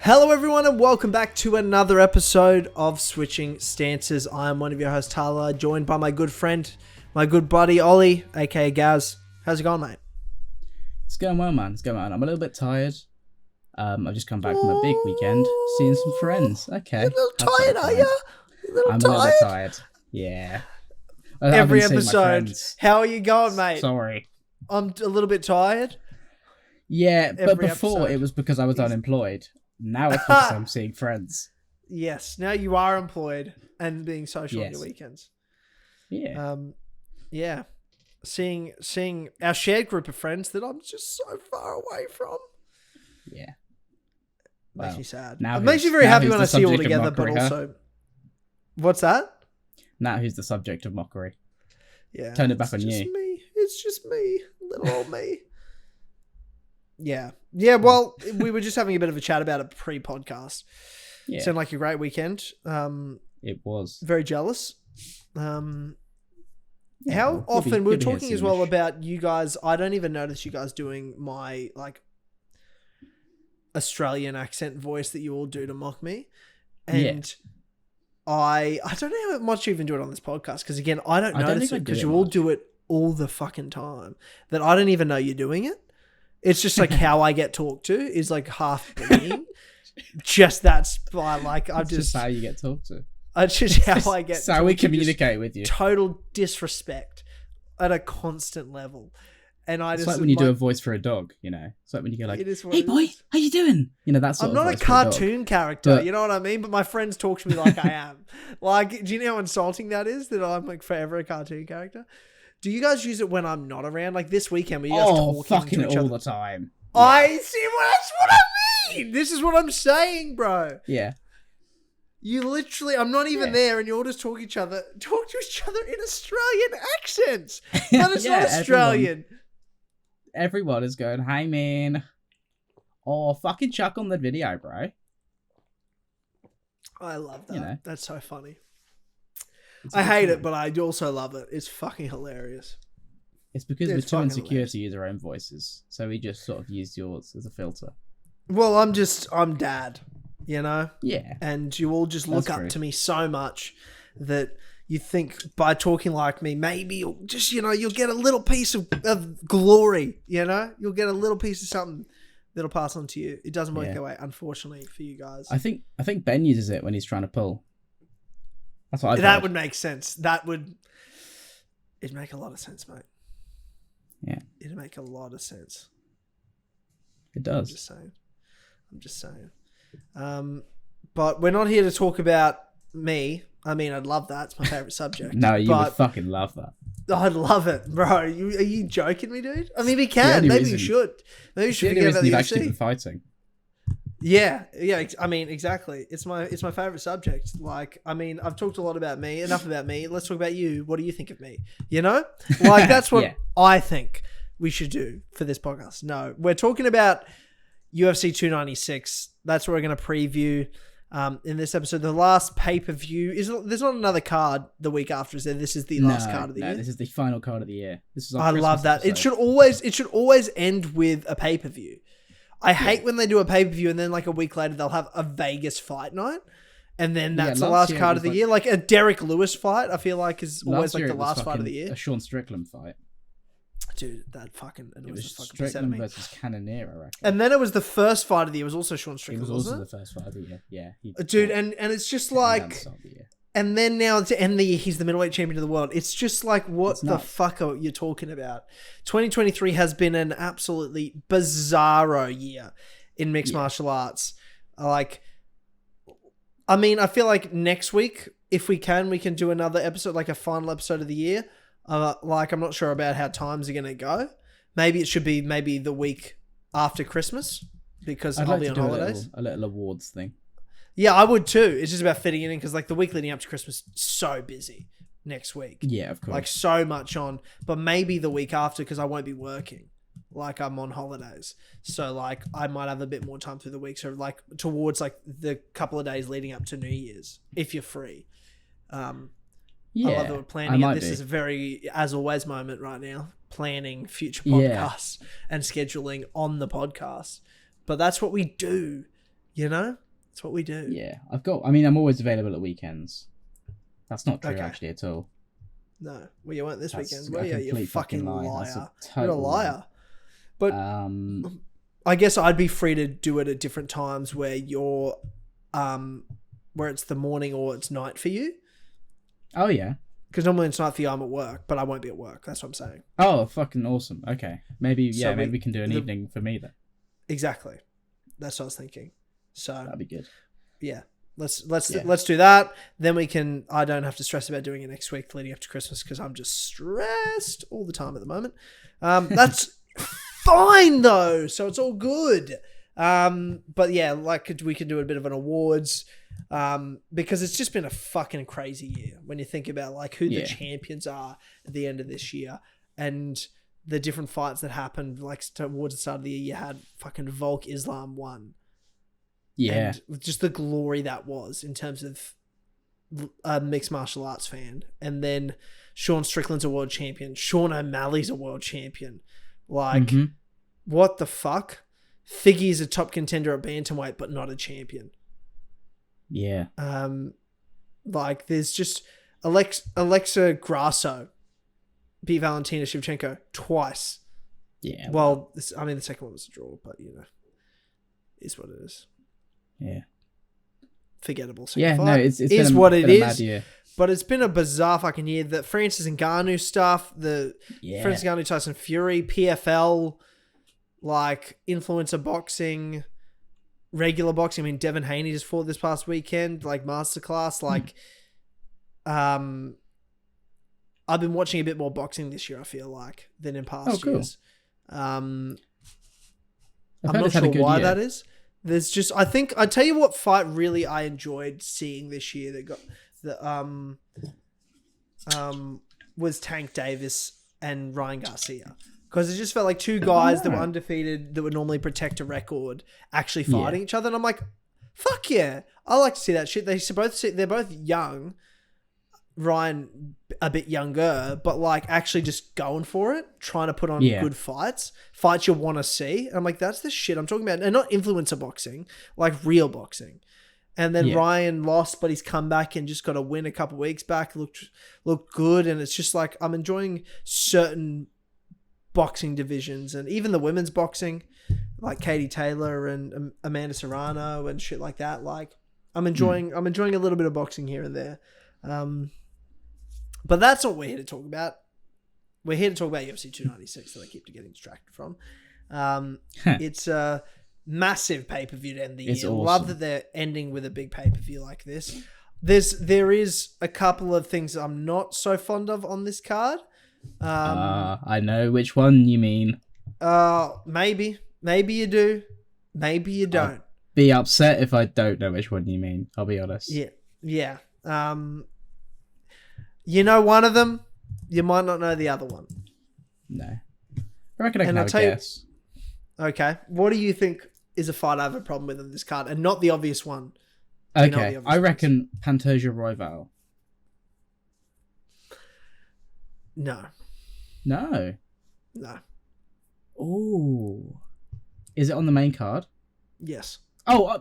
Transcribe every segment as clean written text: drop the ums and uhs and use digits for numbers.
Hello everyone and welcome back to another episode of Switching Stances. I am one of your hosts, Tyler, joined by my good friend, my good buddy, Ollie, aka Gaz. How's it going, mate? It's going well, man. It's going well. I'm a little bit tired. I've just come back from a big weekend, seeing some friends. Okay. You're a little tired, are you? I'm a little bit tired. Yeah. Every episode. How are you going, mate? Sorry. I'm a little bit tired. Yeah, but before it was because I was unemployed. Now it's because I'm seeing friends. Yes, now you are employed and being social on your weekends. Yeah. Yeah. Seeing our shared group of friends that I'm just so far away from. Yeah. Makes me sad. It makes me very happy when I see you all together, but also... What's that? Now who's the subject of mockery? Yeah. Turn it back on you. It's just me. Little old me. Yeah. Yeah, well, we were just having a bit of a chat about it pre-podcast. Yeah. Sounded like a great weekend. It was. Very jealous. How often... We were talking as well about you guys... I don't even notice you guys doing my, like, Australian accent voice that you all do to mock me. And I don't know how much you even do it on this podcast, because, again, I don't notice it because you all do it all the fucking time, that I don't even know you're doing it. It's just like how I get talked to is like half being. Just that's by like I'm just how you get talked to. It's just how I get. It's how we communicate with you. Total disrespect at a constant level, and it's like when you do a voice for a dog. You know, it's like when you go like, "Hey boy, how you doing?" You know, that's. I'm not a cartoon character. You know what I mean? But my friends talk to me like I am. Like, do you know how insulting that is? That I'm like forever a cartoon character. Do you guys use it when I'm not around? Like this weekend, were you guys talking fucking to each all other? the time. Yeah. I see. That's what I mean. This is what I'm saying, bro. Yeah. You literally, I'm not even there, and you all just talk to each other in Australian accents. But it's not Australian. Everyone is going, "Hey man, fucking chuck on the video, bro." I love that. You know? That's so funny. I hate it, but I also love it. It's fucking hilarious. It's because we're too insecure to use our own voices, so we just sort of use yours as a filter. Well, I'm dad, you know? Yeah. And you all just look up to me so much that you think by talking like me, maybe you'll just, you'll get a little piece of glory, you know? You'll get a little piece of something that'll pass on to you. It doesn't work that way, unfortunately, for you guys. I think Ben uses it when he's trying to pull. That's what that would make sense. It'd make a lot of sense, mate. Yeah. It'd make a lot of sense. It does. I'm just saying. But we're not here to talk about me. I mean, I'd love that. It's my favorite subject. No, you would fucking love that. I'd love it, bro. Are you joking me, dude? I mean, we can. Maybe you should. Maybe you should forget about the UFC. You've actually been fighting. Yeah. I mean, exactly. It's my favorite subject. Like, I mean, I've talked a lot about me. Enough about me. Let's talk about you. What do you think of me? You know, like that's what I think we should do for this podcast. No, we're talking about UFC 296. That's what we're going to preview in this episode. The last pay-per-view there's not another card the week after, is there? This is the last card of the year. This is the final card of the year. This is. I love that. Episode. It should always end with a pay-per-view. I hate when they do a pay-per-view and then like a week later they'll have a Vegas fight night, and then that's the last card of the year. Like a Derek Lewis fight, I feel like is always like the last fight of the year. A Sean Strickland fight. Dude, that fucking... It was Strickland versus Cannonier, I reckon. And then it was the first fight of the year. It was also Sean Strickland, wasn't it? It was also the first fight of the year, yeah. Dude, and it's just like... And then now to end the year, he's the middleweight champion of the world. It's just like, what the fuck are you talking about? 2023 has been an absolutely bizarro year in mixed martial arts. Like, I mean, I feel like next week, if we can do another episode, like a final episode of the year. Like, I'm not sure about how times are going to go. Maybe it should be the week after Christmas, because I'll be on holidays. A little awards thing. Yeah, I would too. It's just about fitting it in, because like the week leading up to Christmas is so busy next week. Yeah, of course. Like so much on, but maybe the week after, because I won't be working. Like I'm on holidays. So like I might have a bit more time through the week. So like towards like the couple of days leading up to New Year's, if you're free. I love that we're planning it. This is a very, as always, moment right now. Planning future podcasts and scheduling on the podcast. But that's what we do. You know? That's what we do. Yeah. I'm always available at weekends. That's not true, actually, at all. No. Well, you weren't this weekend. Well, yeah, you fucking lie. liar. You're a liar. But I guess I'd be free to do it at different times where you're, where it's the morning or it's night for you. Oh, yeah. Because normally it's night for you, I'm at work, but I won't be at work. That's what I'm saying. Oh, fucking awesome. Okay. Maybe we can do an evening for me then. Exactly. That's what I was thinking. So that'd be good. Yeah. Let's do that. Then I don't have to stress about doing it next week leading up to Christmas because I'm just stressed all the time at the moment. That's fine though. So it's all good. But yeah, like we could do a bit of an awards, because it's just been a fucking crazy year when you think about like who the champions are at the end of this year and the different fights that happened. Like towards the start of the year, you had fucking Volk Islam won. Yeah. And just the glory that was in terms of a mixed martial arts fan. And then Sean Strickland's a world champion. Sean O'Malley's a world champion. Like, what the fuck? Figgy's a top contender at bantamweight, but not a champion. Yeah. Like, there's just Alexa Grasso beat Valentina Shevchenko twice. Yeah. Well, the second one was a draw, but, is what it is. Yeah. Forgettable. Yeah, fight. no, it's is been what it is. Mad year. But it's been a bizarre fucking year. The Francis Ngannou stuff, Francis Ngannou, Tyson Fury, PFL, like influencer boxing, regular boxing. I mean, Devin Haney just fought this past weekend, like masterclass. Like, I've been watching a bit more boxing this year. I feel like than in past years. I'm not sure why that is. There's just, I tell you what fight really I enjoyed seeing this year that got was Tank Davis and Ryan Garcia, because it just felt like two guys that were undefeated that would normally protect a record actually fighting each other, and I'm like, fuck yeah, I like to see that shit. They're both young. Ryan a bit younger, but like actually just going for it, trying to put on good fights you want to see. And I'm like, that's the shit I'm talking about. And not influencer boxing, like real boxing. And then Ryan lost, but he's come back and just got a win a couple weeks back. Looked good. And it's just like, I'm enjoying certain boxing divisions and even the women's boxing, like Katie Taylor and Amanda Serrano and shit like that. Like I'm enjoying a little bit of boxing here and there. But that's not what we're here to talk about. We're here to talk about UFC 296 that I keep getting distracted from. It's a massive pay-per-view to end the year. Awesome. Love that they're ending with a big pay-per-view like this. There is a couple of things I'm not so fond of on this card. I know which one you mean. Maybe you do. Maybe you don't. I'll be upset if I don't know which one you mean. I'll be honest. Yeah. You know one of them, you might not know the other one. No. I reckon I can have a guess. Okay. What do you think is a fight I have a problem with on this card? And not the obvious one. Okay. I reckon Pantoja Royval. No. No? No. Oh. Is it on the main card? Yes. Oh, I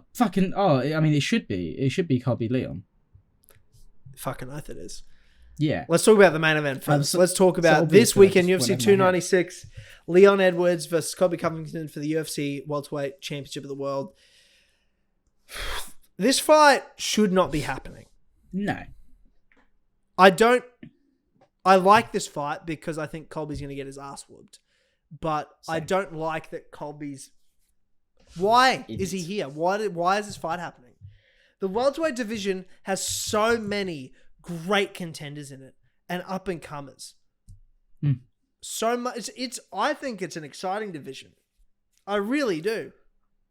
mean, it should be. It should be Colby Leon. Fucking oath it is. Yeah. Let's talk about the main event first. Let's talk about this weekend, UFC 296. Leon Edwards versus Colby Covington for the UFC Welterweight Championship of the World. This fight should not be happening. No. I like this fight because I think Colby's going to get his ass whooped. But I don't like that Colby's... Why is he here? Why is this fight happening? The welterweight division has so many great contenders in it and up and comers. So much. I think it's an exciting division. I really do.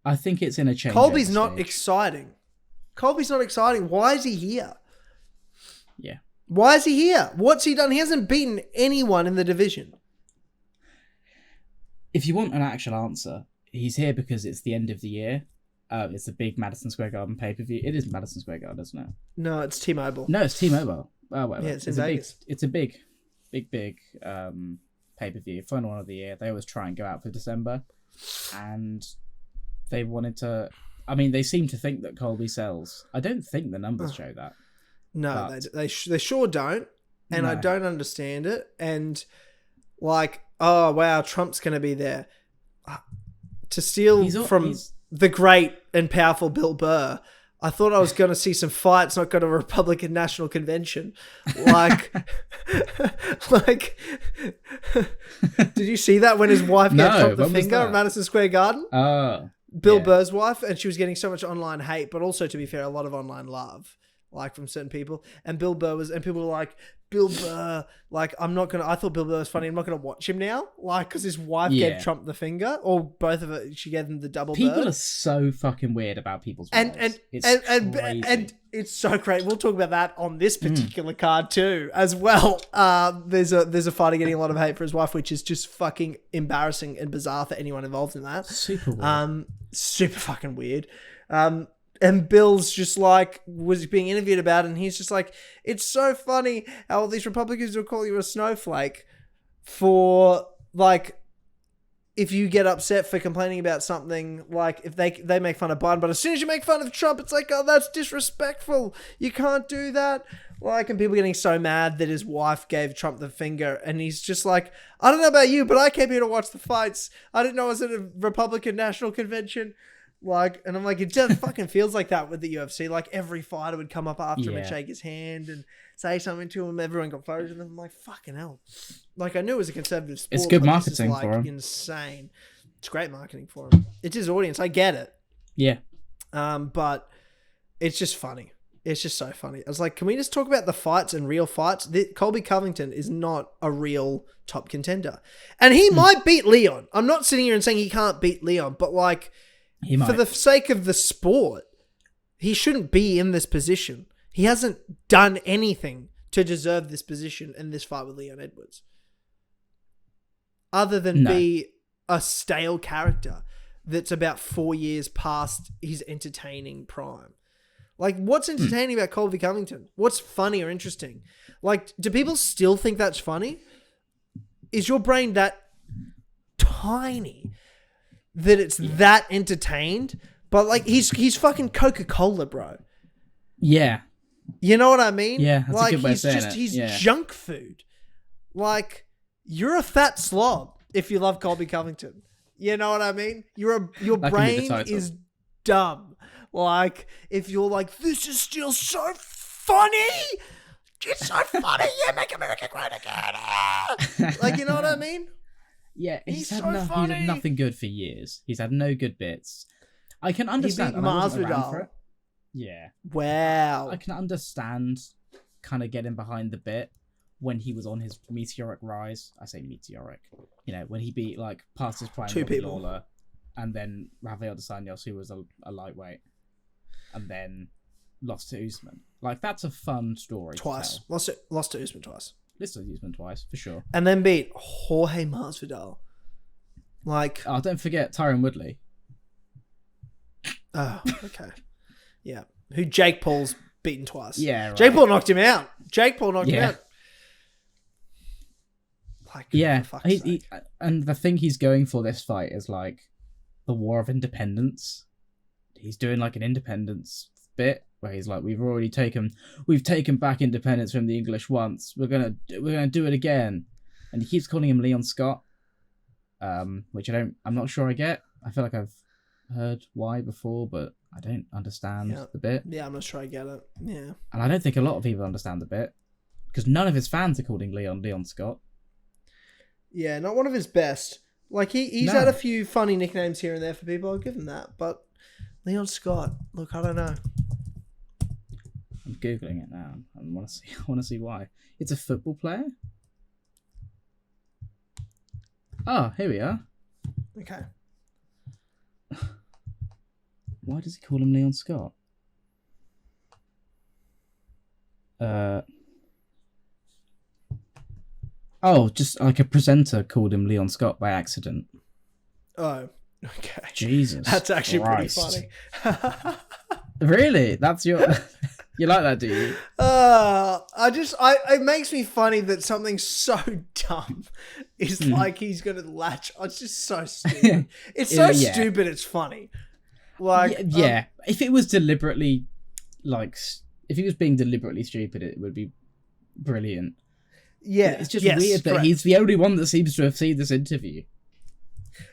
I think it's in a change. Colby's not exciting. Why is he here? Yeah. Why is he here? What's he done? He hasn't beaten anyone in the division. If you want an actual answer, he's here because it's the end of the year. It's the big Madison Square Garden pay-per-view. It is Madison Square Garden, isn't it? No, it's T-Mobile. No, it's T-Mobile. Oh, whatever. Yeah, it's in Vegas. It's a big pay-per-view. Final one of the year. They always try and go out for December. And they wanted to I mean, they seem to think that Colby sells. I don't think the numbers show that. No, they sure don't. And no. I don't understand it. And like, oh, wow, Trump's going to be there. To steal from the great and powerful Bill Burr, I thought I was going to see some fights, not go to a Republican National Convention. Like, did you see that when his wife gave Trump the finger at Madison Square Garden? Oh. Bill Burr's wife, and she was getting so much online hate, but also, to be fair, a lot of online love, like from certain people. And Bill Burr was, and people were like, Bill Burr, like, I thought Bill Burr was funny. I'm not going to watch him now. Like, because his wife gave Trump the finger, or both of it, she gave them the double People bird. are so fucking weird about people's wives. And it's so great. We'll talk about that on this particular card too, as well. There's a fighter getting a lot of hate for his wife, which is just fucking embarrassing and bizarre for anyone involved in that. Super weird. Super fucking weird. And Bill's just like, was being interviewed about it, and he's just like, it's so funny how all these Republicans will call you a snowflake for, like, if you get upset for complaining about something, like, if they make fun of Biden, but as soon as you make fun of Trump, it's like, oh, that's disrespectful. You can't do that. Like, and people getting so mad that his wife gave Trump the finger, and he's just like, I don't know about you, but I came here to watch the fights. I didn't know I was at a Republican National Convention. Like, and I'm like, it just fucking feels like that with the UFC. Like, every fighter would come up after him and shake his hand and say something to him. Everyone got photos of them. I'm like, fucking hell. Like, I knew it was a conservative sport. It's good marketing for him. Insane. It's great marketing for him. It's his audience. I get it. Yeah. But it's just funny. It's just so funny. I was like, can we just talk about the fights and real fights? Colby Covington is not a real top contender. And he might beat Leon. I'm not sitting here and saying he can't beat Leon, but like, for the sake of the sport, he shouldn't be in this position. He hasn't done anything to deserve this position in this fight with Leon Edwards. Other than be a stale character that's about 4 years past his entertaining prime. Like, what's entertaining about Colby Covington? What's funny or interesting? Like, do people still think that's funny? Is your brain that tiny that it's that entertained? But like, he's fucking Coca-Cola, bro. Yeah. You know what I mean? Yeah, that's like, a good way of saying it. He's junk food. Like, you're a fat slob if you love Colby Covington. You know what I mean? Your brain is dumb. Like, if you're like, this is still so funny. It's so funny. Yeah, make America great again. Like, you know what I mean? Yeah, he's had nothing good for years. He's had no good bits. I can understand. He beat Masvidal. Yeah. Wow. I can understand kind of getting behind the bit when he was on his meteoric rise. I say meteoric. You know, when he beat, like, past his prime Lawler, and then Rafael dos Anjos, who was a lightweight, and then lost to Usman. Like, that's a fun story. Twice. Lost to Usman twice. Lost to Usman twice, for sure. And then beat Jorge Masvidal. Like... Oh, don't forget Tyron Woodley. Oh, okay. Yeah. Who Jake Paul's beaten twice. Yeah, right. Jake Paul knocked him out. Him out. Like, yeah. And the thing he's going for this fight is, like, the War of Independence. He's doing, like, an independence bit where he's like, we've taken back independence from the English once. We're gonna do it again. And he keeps calling him Leon Scott, which I'm not sure I get. I feel like I've heard why before, but I don't understand the bit. Yeah, I'm not sure I get it. Yeah. And I don't think a lot of people understand the bit, because none of his fans are calling Leon Scott. Yeah, not one of his best. Like, he's had a few funny nicknames here and there for people. I'll give him that. But Leon Scott, look, I don't know. I'm Googling it now. I want to see why. It's a football player? Oh, here we are. Okay. Why does he call him Leon Scott? Oh, just like a presenter called him Leon Scott by accident. Oh, okay. Jesus. That's actually Christ. pretty funny. Really? That's your... You like that, do you? It makes me funny that something so dumb is like he's going to latch. It's just so stupid. It's so stupid, it's funny. Like, yeah. If it was deliberately, like, if he was being deliberately stupid, it would be brilliant. Yeah, but it's just weird that he's the only one that seems to have seen this interview.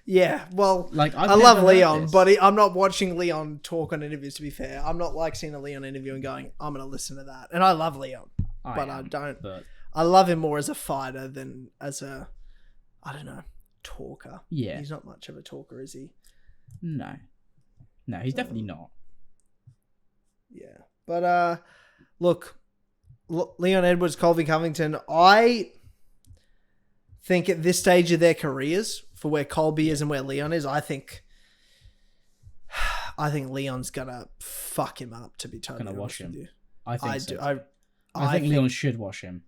Yeah, well, like I love Leon, but I'm not watching Leon talk on interviews, to be fair. I'm not like seeing a Leon interview and going, I'm going to listen to that. And I love Leon, I love him more as a fighter than as a, I don't know, talker. Yeah. He's not much of a talker, is he? No, he's definitely not. Yeah. But, look, Leon Edwards, Colby Covington, I think at this stage of their careers, for where Colby is and where Leon is, I think Leon's gonna fuck him up, to be totally honest with you. I think Leon should wash him.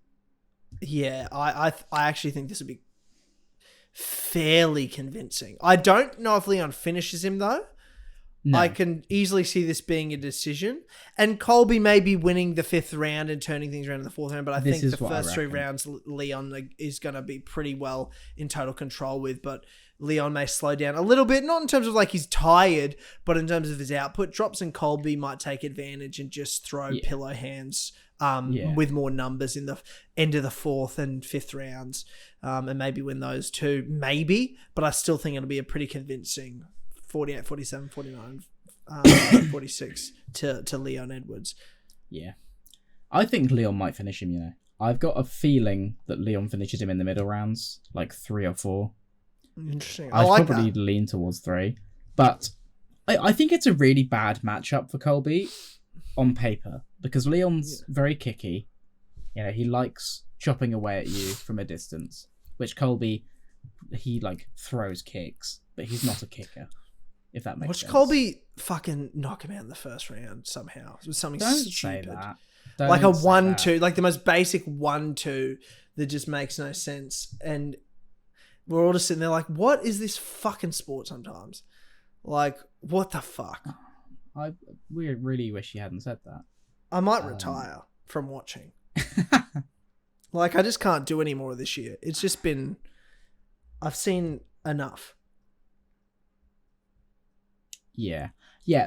Yeah, I actually think this would be fairly convincing. I don't know if Leon finishes him though. No. I can easily see this being a decision. And Colby may be winning the 5th round and turning things around in the 4th round, but I think the first 3 rounds Leon is going to be pretty well in total control with, but Leon may slow down a little bit, not in terms of like he's tired, but in terms of his output drops, and Colby might take advantage and just throw pillow hands with more numbers in the end of the 4th and 5th rounds, and maybe win those too, maybe, but I still think it'll be a pretty convincing 48, 47, 49, 46 to Leon Edwards. Yeah. I think Leon might finish him, you know. I've got a feeling that Leon finishes him in the middle rounds, like 3 or 4. Interesting. I'd probably lean towards 3. But I think it's a really bad matchup for Colby on paper, because Leon's very kicky. You know, he likes chopping away at you from a distance, which Colby, he like throws kicks, but he's not a kicker. If that makes sense. Watch Colby fucking knock him out in the first round somehow. It was something stupid. Say that. Like a 1-2, like the most basic 1-2 that just makes no sense. And we're all just sitting there like, what is this fucking sport sometimes? Like, what the fuck? We really wish you hadn't said that. I might retire from watching. Like, I just can't do any more this year. It's just been... I've seen enough. Yeah.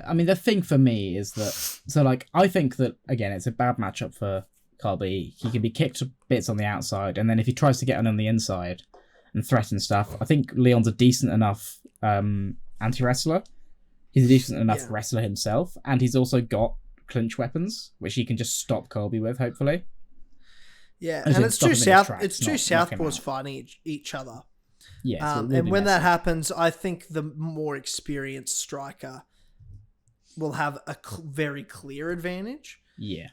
I mean, the thing for me is that... So, like, I think that, again, it's a bad matchup for Colby. He can be kicked to bits on the outside, and then if he tries to get on the inside and threaten stuff, I think Leon's a decent enough anti-wrestler. He's a decent enough wrestler himself, and he's also got clinch weapons, which he can just stop Colby with, hopefully. Yeah, and it's two southpaws fighting each other. Yeah, and when that happens, I think the more experienced striker will have a very clear advantage. Yeah.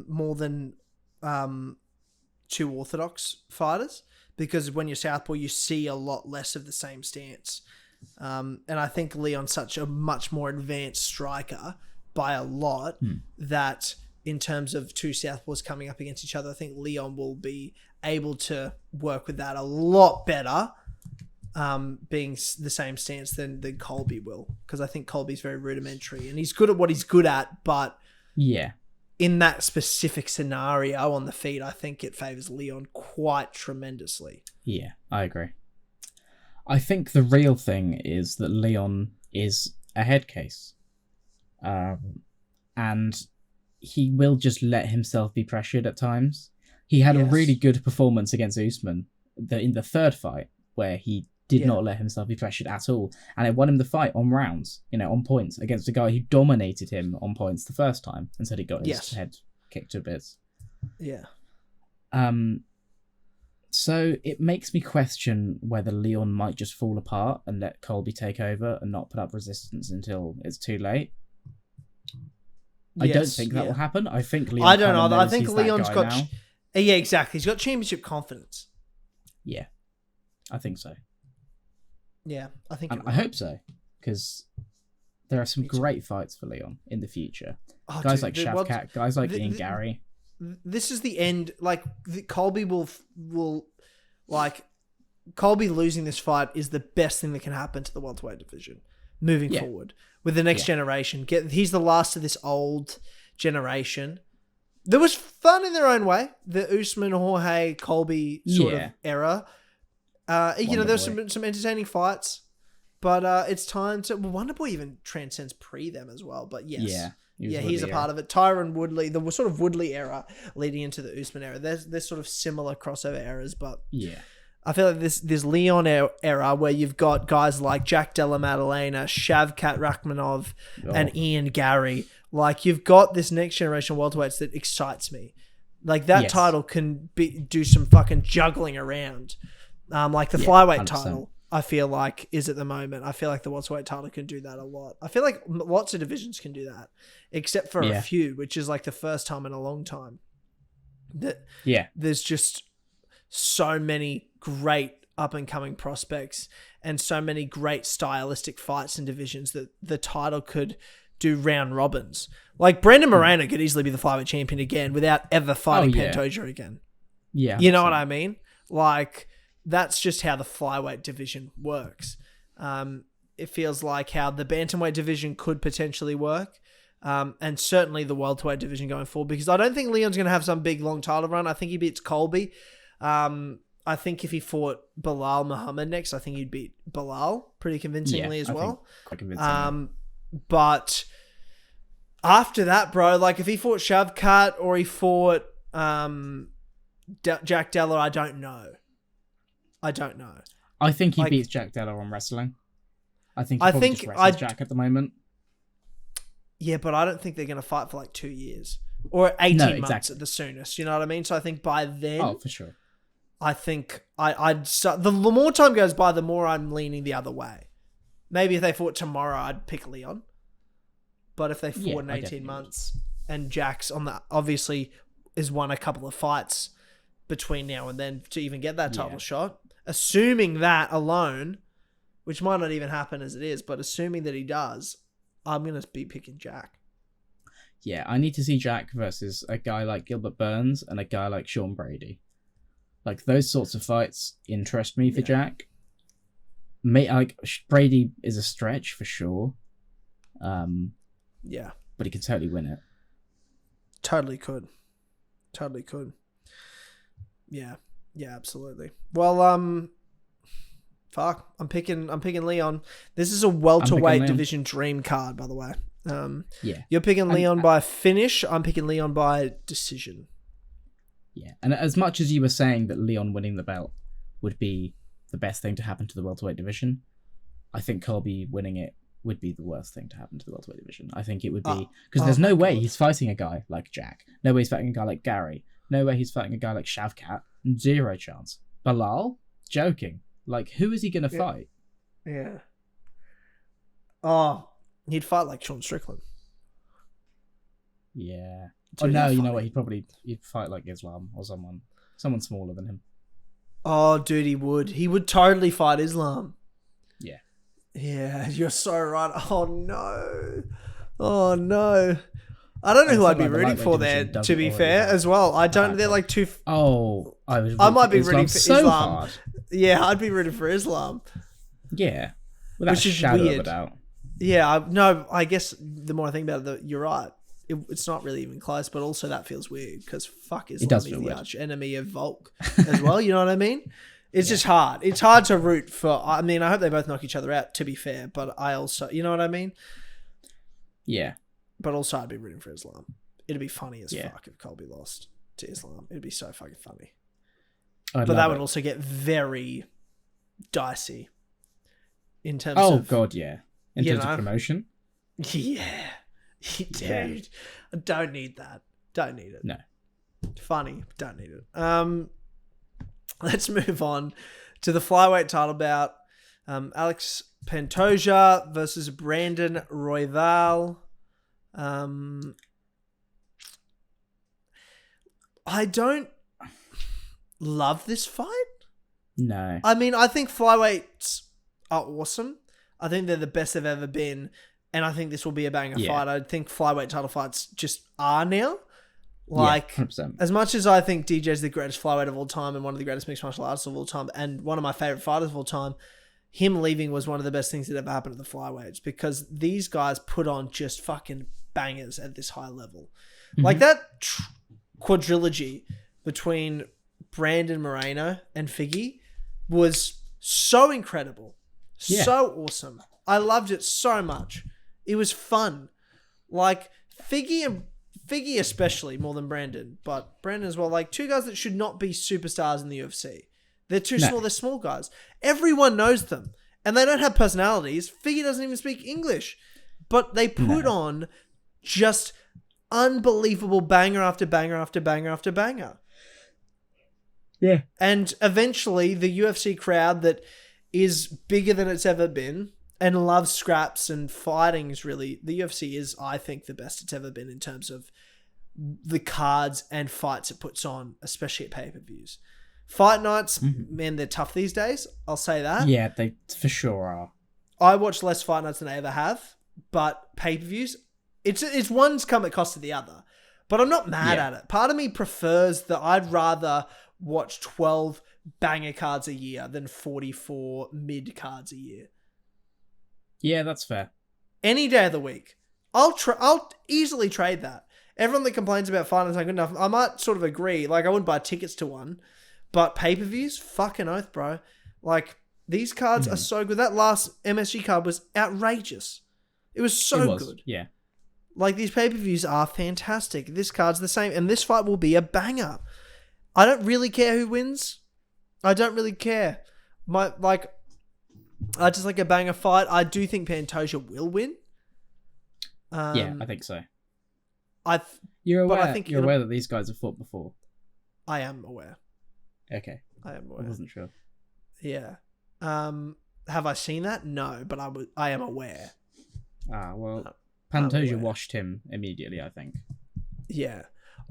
More than 2 orthodox fighters, because when you're southpaw, you see a lot less of the same stance. And I think Leon's such a much more advanced striker by a lot that in terms of 2 southpaws coming up against each other, I think Leon will be able to work with that a lot better. Being the same stance than Colby will, because I think Colby's very rudimentary and he's good at what he's good at, but in that specific scenario on the feet, I think it favors Leon quite tremendously. Yeah, I agree. I think the real thing is that Leon is a head case, and he will just let himself be pressured at times. He had a really good performance against Usman in the 3rd fight, where he did not let himself be pressured at all. And it won him the fight on rounds, on points, against a guy who dominated him on points the first time and said he got his head kicked to bits. Yeah. So it makes me question whether Leon might just fall apart and let Colby take over and not put up resistance until it's too late. I don't think that will happen. I think Leon... I don't know. I think Leon's got... Yeah, exactly. He's got championship confidence. Yeah. I think so. Yeah, I think. And I hope so, because there are some great fights for Leon in the future. Guys like Shavkat, guys like Ian Garry. This is the end. Like Colby will like Colby losing this fight is the best thing that can happen to the welterweight division moving forward with the next generation. He's the last of this old generation. There was fun in their own way. The Usman, Jorge, Colby sort of era. There's some entertaining fights. But it's time to... Well, Wonderboy even transcends pre them as well. But yes. Yeah, he's a part of it. Tyron Woodley, the sort of Woodley era leading into the Usman era. There's sort of similar crossover eras, but yeah, I feel like this Leon era where you've got guys like Jack Della Maddalena, Shavkat Rakhmonov, and Ian Garry. Like, you've got this next generation welterweights that excites me. Like, that title can do some fucking juggling around. Like the flyweight 100%. Title, I feel like, is at the moment. I feel like the welterweight title can do that a lot. I feel like lots of divisions can do that, except for a few, which is like the first time in a long time. There's just so many great up-and-coming prospects and so many great stylistic fights and divisions that the title could do round robins. Like, Brandon Moreno could easily be the flyweight champion again without ever fighting Pantoja again. Yeah. You know what I mean? Like... That's just how the flyweight division works. It feels like how the bantamweight division could potentially work, and certainly the welterweight division going forward, because I don't think Leon's going to have some big long title run. I think he beats Colby. I think if he fought Bilal Muhammad next, I think he'd beat Bilal pretty convincingly as well. Quite convincingly. But after that, bro, like if he fought Shavkat or he fought Jack Della, I don't know. I think he beats Jack Della on wrestling. I think he probably just wrestles Jack at the moment. Yeah, but I don't think they're going to fight for like 2 years or 18 months at the soonest. You know what I mean? So I think by then... Oh, for sure. I think I'd start... The more time goes by, the more I'm leaning the other way. Maybe if they fought tomorrow, I'd pick Leon. But if they fought in 18 months and Jack's on that, obviously has won a couple of fights between now and then to even get that title shot. Assuming that alone, which might not even happen as it is, but assuming that he does, I'm going to be picking Jack. Yeah, I need to see Jack versus a guy like Gilbert Burns and a guy like Sean Brady. Like, those sorts of fights interest me for Jack. Like, Brady is a stretch for sure. But he can totally win it. Totally could. Yeah, absolutely. Well, fuck. I'm picking Leon. This is a welterweight division dream card, by the way. You're picking Leon by finish. I'm picking Leon by decision. Yeah, and as much as you were saying that Leon winning the belt would be the best thing to happen to the welterweight division, I think Colby winning it would be the worst thing to happen to the welterweight division. I think it would be because there's no way he's fighting a guy like Jack. No way he's fighting a guy like Garry. No way he's fighting a guy like Shavkat. Zero chance. Bilal? Joking. Like, who is he going to fight? Yeah. Oh, he'd fight like Sean Strickland. Yeah. Dude, no, you know what? He'd fight like Islam or someone smaller than him. Oh, dude, he would. He would totally fight Islam. Yeah. Yeah, you're so right. Oh, no. I don't know who I'd be rooting for there, to be fair, as well. I don't... They're like two... I might be rooting for Islam. Hard. Yeah, I'd be rooting for Islam. Yeah. Without a shadow of a doubt. Yeah, I guess the more I think about it, you're right. It's not really even close, but also that feels weird because fuck Islam is the arch enemy of Volk as well. You know what I mean? It's just hard. It's hard to root for. I mean, I hope they both knock each other out, to be fair, but I also... You know what I mean? Yeah. But also, I'd be rooting for Islam. It'd be funny as fuck if Colby lost to Islam. It'd be so fucking funny. But that would also get very dicey in terms of... Oh, God, yeah. In terms of promotion? Yeah. Dude, I don't need that. Don't need it. No. Funny, don't need it. Let's move on to the flyweight title bout. Alex Pantoja versus Brandon Royval. I don't love this fight. No. I mean, I think flyweights are awesome. I think they're the best they've ever been. And I think this will be a banger fight. I think flyweight title fights just are now. Like, 100%. As much as I think DJ's the greatest flyweight of all time and one of the greatest mixed martial artists of all time and one of my favorite fighters of all time, him leaving was one of the best things that ever happened to the flyweights because these guys put on just fucking bangers at this high level. Mm-hmm. Like that quadrilogy between Brandon Moreno and Figgy was so incredible. Yeah. So awesome. I loved it so much. It was fun. Like, Figgy especially, more than Brandon, but Brandon as well, like, two guys that should not be superstars in the UFC. They're too small. They're small guys. Everyone knows them. And they don't have personalities. Figgy doesn't even speak English. But they put on just unbelievable banger after banger after banger after banger. Yeah. And eventually, the UFC crowd that is bigger than it's ever been and loves scraps and fighting is really... The UFC is, I think, the best it's ever been in terms of the cards and fights it puts on, especially at pay-per-views. Fight nights, man, they're tough these days. I'll say that. Yeah, they for sure are. I watch less fight nights than I ever have, but pay-per-views, it's one's come at cost of the other. But I'm not mad at it. Part of me prefers that I'd rather watch 12 banger cards a year than 44 mid cards a year. Yeah, that's fair. Any day of the week. I'll easily trade that. Everyone that complains about fight nights aren't good enough, I might sort of agree. Like, I wouldn't buy tickets to one. But pay-per-views, fucking oath, bro. Like, these cards are so good. That last MSG card was outrageous. It was so good. Yeah. Like, these pay-per-views are fantastic. This card's the same. And this fight will be a banger. I don't really care who wins. I don't really care. I just like a banger fight. I do think Pantoja will win. Yeah, I think so. You're aware that these guys have fought before? I am aware. Okay. I am aware. I wasn't sure. Yeah. Have I seen that? No, but I am aware. Well, Pantoja washed him immediately, I think. Yeah.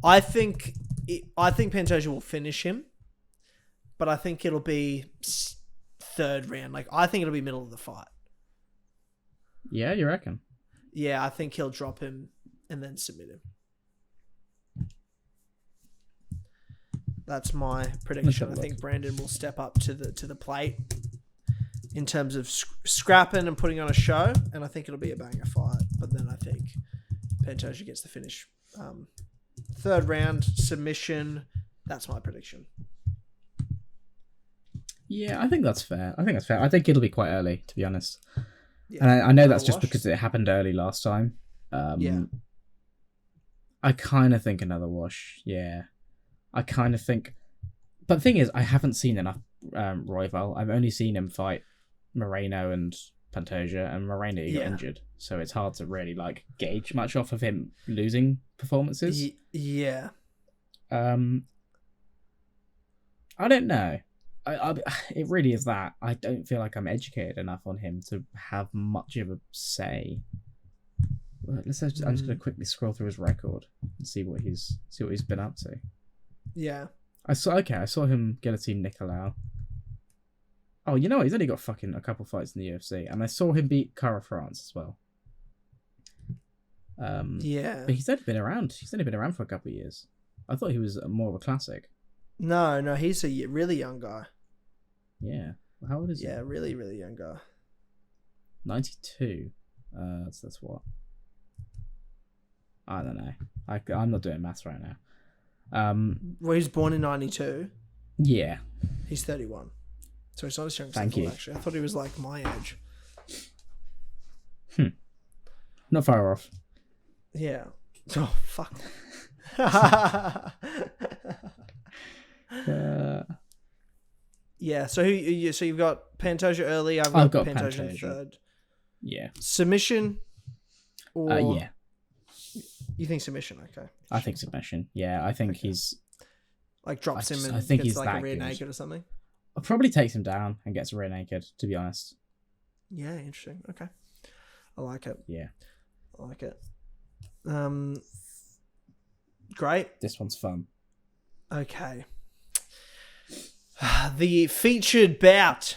I think Pantoja will finish him, but I think it'll be third round. Like, I think it'll be middle of the fight. Yeah, you reckon? Yeah, I think he'll drop him and then submit him. That's my prediction. I think Brandon will step up to the plate in terms of scrapping and putting on a show, and I think it'll be a banger fight. But then I think Pantoja gets the finish. Third round, submission. That's my prediction. Yeah, I think that's fair. I think it'll be quite early, to be honest. Yeah, and I know that's just because it happened early last time. Yeah. I kind of think another wash. Yeah. I kind of think... But the thing is, I haven't seen enough Royval. I've only seen him fight Moreno and Pantoja, and Moreno got injured. So it's hard to really gauge much off of him losing performances. Yeah. I don't know. It really is that. I don't feel like I'm educated enough on him to have much of a say. Well, I'm just going to quickly scroll through his record and see what he's been up to. Yeah. I saw him guillotine Nicolau. Oh, you know what? He's only got fucking a couple fights in the UFC, and I saw him beat Cara France as well. Yeah. But he's only been around. He's only been around for a couple of years. I thought he was more of a classic. No, he's a really young guy. Yeah. How old is he? Yeah, really, really young guy. 92. That's what? I don't know. I'm not doing maths right now. Well, he was born in 92. Yeah. He's 31. So he's not as young as Thank you. Actually. I thought he was like my age. Not far off. Yeah. Oh, fuck. Yeah, so you've got Pantoja early. I've got Pantoja in third. Yeah. Submission? Or yeah. You think submission? Okay. I think submission. Yeah, I think he's... drops him and I think gets he's a rear naked or something? Probably takes him down and gets rear naked, to be honest. Yeah, interesting. Okay. I like it. Yeah. I like it. Great. This one's fun. Okay. The featured bout.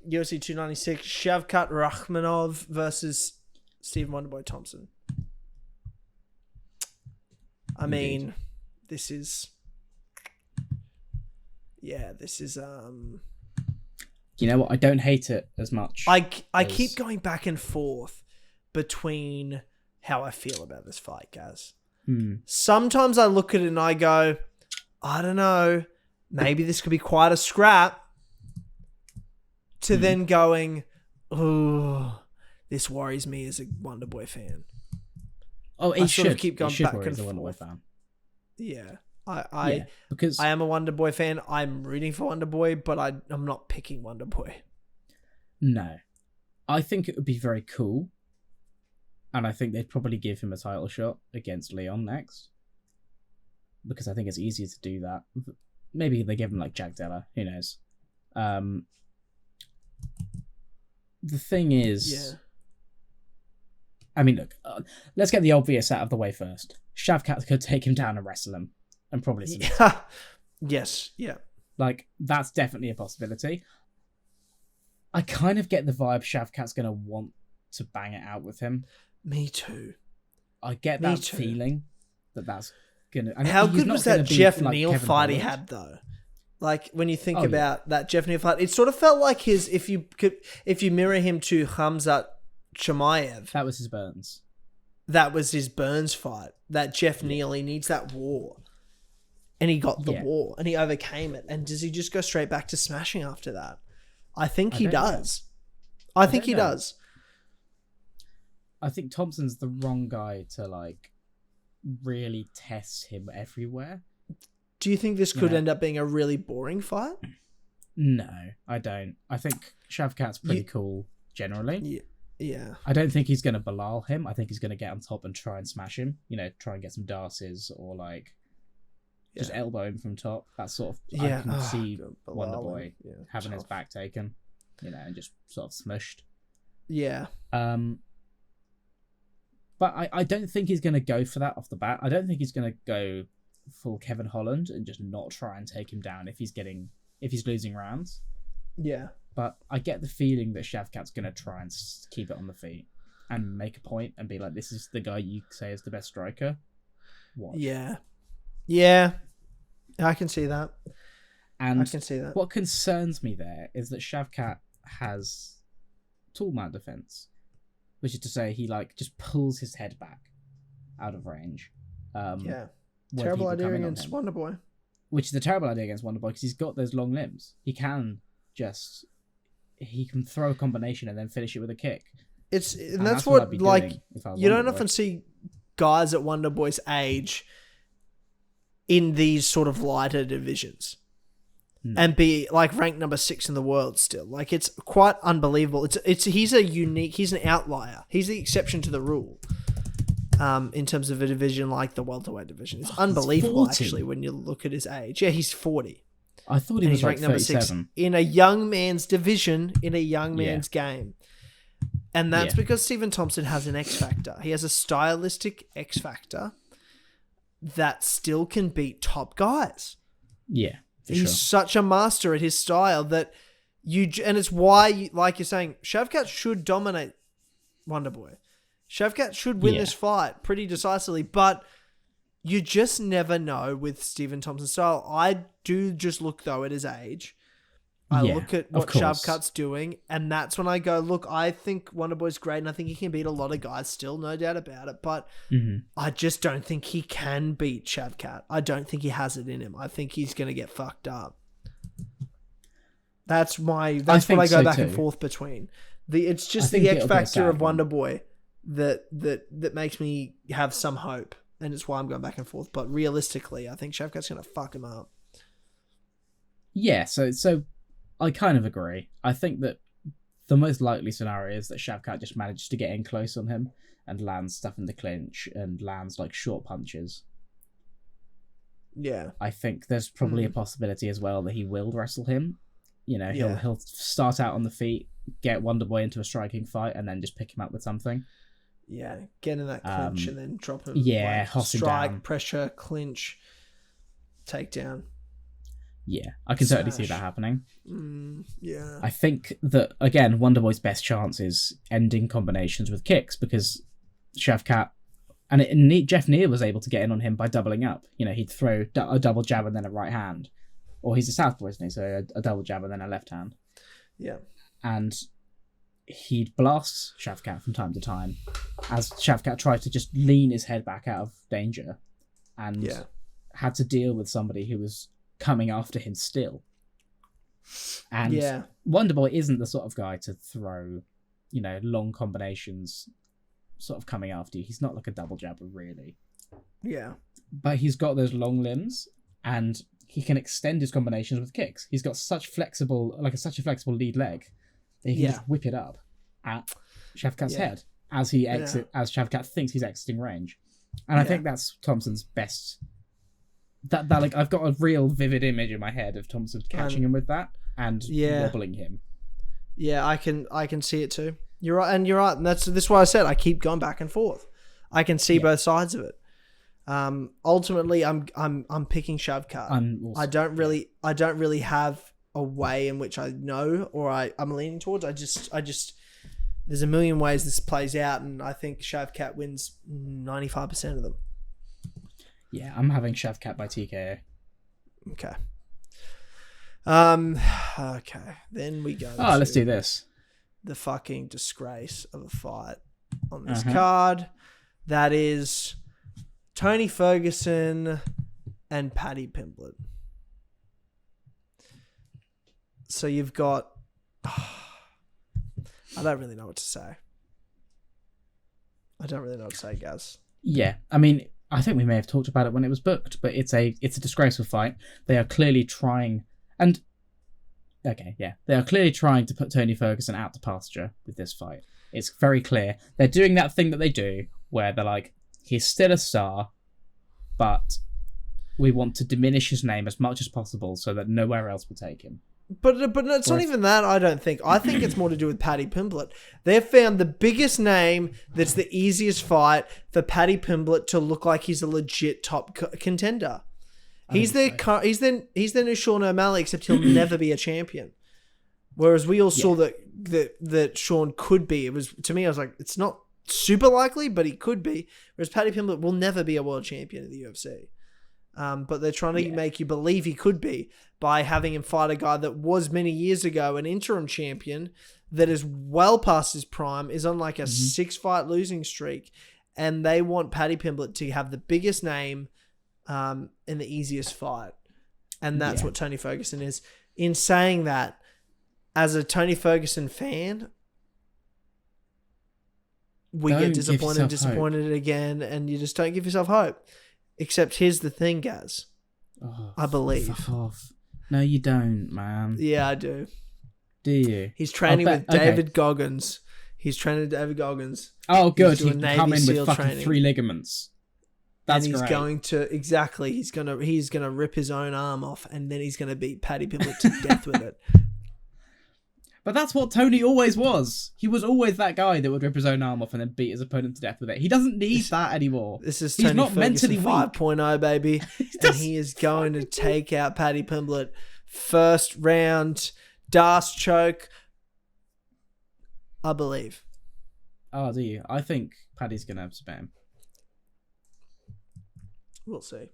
UFC 296. Shavkat Rakhmonov versus Stephen Wonderboy Thompson. I mean, this is... Yeah, this is... You know what? I don't hate it as much. I keep going back and forth between how I feel about this fight, Gaz. Sometimes I look at it and I go, I don't know, maybe this could be quite a scrap. To then going, Oh, this worries me as a Wonderboy fan. Oh, I sort of keep going back and as a forth. Wonderboy fan. Yeah. Because I am a Wonderboy fan. I'm rooting for Wonderboy, but I'm not picking Wonderboy. No. I think it would be very cool. And I think they'd probably give him a title shot against Leon next. Because I think it's easier to do that. Maybe they give him like Jack Della. Who knows? The thing is... Yeah. I mean, look, let's get the obvious out of the way first. Shavkat could take him down and wrestle him. And probably submit. Yeah. Yes, yeah. Like, that's definitely a possibility. I kind of get the vibe Shavkat's going to want to bang it out with him. Me too. I get that feeling that's going to... How good was that Jeff Neal fight he had, though? Like, when you think about that Jeff Neal fight, it sort of felt like his... If you mirror him to Khamzat Chimaev... That was his Burns. That was his Burns fight. That Jeff Neal, he needs that war. And he got the war. And he overcame it. And does he just go straight back to smashing after that? I think he does. I think he does. I think Thompson's the wrong guy to, like, really test him everywhere. Do you think this could end up being a really boring fight? No, I don't. I think Shavkat's pretty cool, generally. Yeah. I don't think he's going to Bilal him. I think he's going to get on top and try and smash him. You know, try and get some darces or, like, just elbow him from top. That sort of... I can see Wonderboy having his back taken, you know, and just sort of smushed. Yeah. But I don't think he's going to go for that off the bat. I don't think he's going to go full Kevin Holland and just not try and take him down if he's losing rounds. Yeah. But I get the feeling that Shavkat's going to try and keep it on the feet and make a point and be like, this is the guy you say is the best striker. Watch. Yeah. Yeah. I can see that. And I can see that. What concerns me there is that Shavkat has tall man defense, which is to say he like just pulls his head back out of range. Terrible idea against Wonderboy. Which is a terrible idea against Wonderboy because he's got those long limbs. He can throw a combination and then finish it with a kick. And that's what like you don't often see guys at Wonderboy's age in these sort of lighter divisions. And be like ranked number 6 in the world still. Like it's quite unbelievable. He's an outlier. He's the exception to the rule. In terms of a division like the welterweight division. It's unbelievable actually when you look at his age. Yeah, he's 40. I thought he was like 37. In a young man's division, in a young man's game. And that's because Stephen Thompson has an X factor. He has a stylistic X factor that still can beat top guys. Yeah. He's such a master at his style that and it's why, like you're saying, Shavkat should dominate Wonderboy. Shavkat should win this fight pretty decisively, but you just never know with Stephen Thompson's style. I do just look, though, at his age. I look at what Shavkat's doing, and that's when I go, look, I think Wonderboy's great, and I think he can beat a lot of guys still, no doubt about it, but I just don't think he can beat Shavkat. I don't think he has it in him. I think he's going to get fucked up. That's what I go back and forth between. It's just the X factor of Wonderboy that makes me have some hope, and it's why I'm going back and forth. But realistically, I think Shavkat's going to fuck him up. Yeah, so I kind of agree. I think that the most likely scenario is that Shavkat just manages to get in close on him and lands stuff in the clinch and lands like short punches. Yeah. I think there's probably a possibility as well that he will wrestle him. You know, he'll start out on the feet, get Wonderboy into a striking fight, and then just pick him up with something. Yeah, get in that clinch and then drop him. Yeah, like, strike, down. Pressure, clinch, takedown. Yeah, I can certainly see that happening. Yeah. I think that, again, Wonderboy's best chance is ending combinations with kicks because Shavkat... And Jeff Neal was able to get in on him by doubling up. You know, he'd throw a double jab and then a right hand. Or he's a southpaw, isn't he? So a double jab and then a left hand. Yeah. And he'd blast Shavkat from time to time as Shavkat tried to just lean his head back out of danger and had to deal with somebody who was coming after him still. And Wonderboy isn't the sort of guy to throw long combinations sort of coming after you. He's not like a double jabber, really. Yeah. But he's got those long limbs, and he can extend his combinations with kicks. He's got such a flexible lead leg that he can just whip it up at Shavkat's head as as Shavkat thinks he's exiting range. And I think that's Thompson's best. That like I've got a real vivid image in my head of Thompson catching him with that and wobbling him. Yeah, I can see it too. You're right, and that's why I said I keep going back and forth. I can see both sides of it. Ultimately, I'm picking Shavkat. I don't really have a way in which I know or I'm leaning towards. I just there's a million ways this plays out, and I think Shavkat wins 95% of them. Yeah, I'm having Shavkat by TKO. Okay. Okay. Then we go. Oh, let's do this. The fucking disgrace of a fight on this card. That is Tony Ferguson and Paddy Pimblett. So you've got... I don't really know what to say. Gaz. Yeah, I mean, I think we may have talked about it when it was booked, but it's a disgraceful fight. They are clearly trying... They are clearly trying to put Tony Ferguson out to pasture with this fight. It's very clear. They're doing that thing that they do where they're like, he's still a star, but we want to diminish his name as much as possible so that nowhere else will take him. But it's not even that, I don't think. I think it's more to do with Paddy Pimblett. They've found the biggest name that's the easiest fight for Paddy Pimblett to look like he's a legit top contender. He's the new Sean O'Malley, except he'll never be a champion. Whereas we all saw that Sean could be. It was, to me, I was like, it's not super likely, but he could be. Whereas Paddy Pimblett will never be a world champion in the UFC. But they're trying to make you believe he could be by having him fight a guy that was many years ago an interim champion that is well past his prime, is on like a 6-fight losing streak, and they want Paddy Pimblett to have the biggest name in the easiest fight. And that's what Tony Ferguson is. In saying that, as a Tony Ferguson fan, we get disappointed again, and you just don't give yourself hope. Except here's the thing, Gaz. I believe. Fuck off. No, you don't, man. Yeah, I do. Do you? He's training with David Goggins. Oh, good. He can come in with fucking 3 ligaments. That's great. He's gonna rip his own arm off, and then he's gonna beat Paddy Pimblett to death with it. But that's what Tony always was. He was always that guy that would rip his own arm off and then beat his opponent to death with it. He doesn't need that anymore. This is Tony Ferguson mentally 5.0, baby. And he is going to take out Paddy Pimblett. First round, Darce choke. I believe. Oh, do you? I think Paddy's going to spam. We'll see.